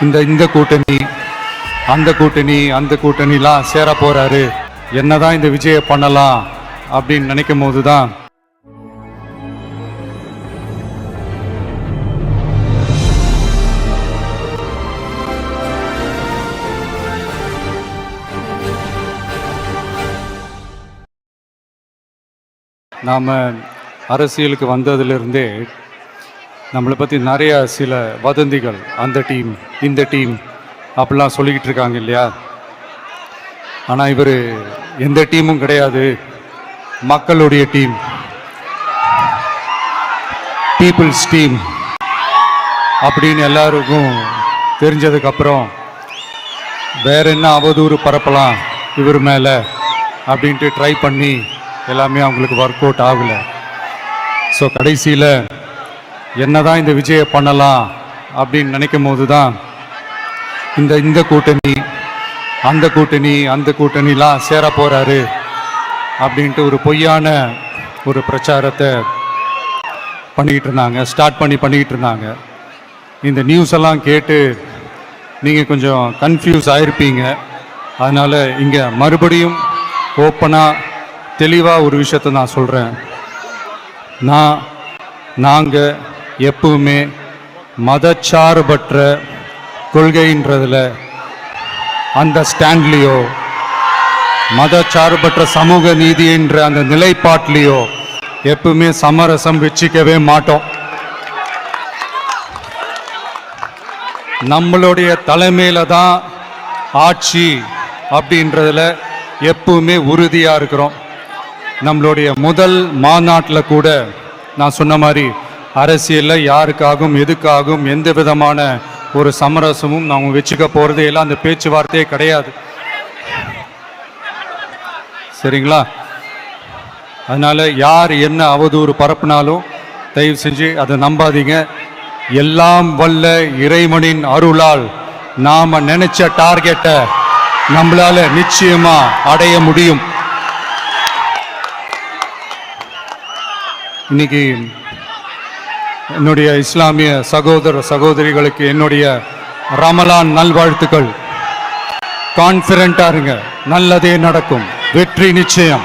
இந்த கூட்டணி அந்த கூட்டணிலாம் சேர போறாரு, என்னதான் இந்த விஜயை பண்ணலாம் அப்படின்னு நினைக்கும் போதுதான் நாம் அரசியலுக்கு வந்ததிலிருந்தே நம்மளை பற்றி நிறைய சில வதந்திகள், அந்த டீம் இந்த டீம் அப்படிலாம் சொல்லிக்கிட்டு இருக்காங்க இல்லையா. ஆனால் இவர் எந்த டீமும் கிடையாது, மக்களுடைய டீம், பீப்புள்ஸ் டீம் அப்படின்னு எல்லாருக்கும் தெரிஞ்சதுக்கப்புறம் வேற என்ன அவதூறு பரப்பலாம் இவர் மேலே அப்படின்ட்டு ட்ரை பண்ணி எல்லாமே அவங்களுக்கு ஒர்க் அவுட் ஆகலை. ஸோ கடைசியில் என்னதான் இந்த விஜயை பண்ணலாம் அப்படின்னு நினைக்கும் போது தான் இந்த கூட்டணி அந்த கூட்டணிலாம் சேர போகிறாரு அப்படின்ட்டு ஒரு பொய்யான ஒரு பிரச்சாரத்தை பண்ணிக்கிட்டு இருந்தாங்க. இந்த நியூஸ் எல்லாம் கேட்டு நீங்கள் கொஞ்சம் கன்ஃபியூஸ் ஆகிருப்பீங்க. அதனால் இங்கே மறுபடியும் ஓப்பனாக தெளிவாக ஒரு விஷயத்தை நான் சொல்கிறேன். நாங்கள் எப்பவுமே மதச்சார்பற்ற கொள்கைன்றதில், அந்த ஸ்டாண்ட்லேயோ, மதச்சார்பற்ற சமூக நீதின்ற அந்த நிலைப்பாட்டிலையோ எப்பவுமே சமரசம் வச்சுக்கவே மாட்டோம். நம்மளுடைய தலைமையில தான் ஆட்சி அப்படின்றதுல எப்பவுமே உறுதியாக இருக்கிறோம். நம்மளுடைய முதல் மாநாட்டில் கூட நான் சொன்ன மாதிரி அரசியலில் யாருக்காகவும் எதுக்காகவும் எந்த விதமான ஒரு சமரசமும் நாங்கள் வச்சுக்க போகிறதே இல்லை, அந்த பேச்சுவார்த்தையே கிடையாது. சரிங்களா? அதனால் யார் என்ன அவதூறு பரப்புனாலும் தயவு செஞ்சு அதை நம்பாதீங்க. எல்லாம் வல்ல இறைவனின் அருளால் நாம் நினைச்ச டார்கெட்டை நம்மளால நிச்சயமாக அடைய முடியும். இன்னைக்கு என்னுடைய இஸ்லாமிய சகோதர சகோதரிகளுக்கு என்னுடைய ரமலான் நல்வாழ்த்துக்கள். கான்ஃபிடென்ட்டா இருங்க, நல்லதே நடக்கும், வெற்றி நிச்சயம்.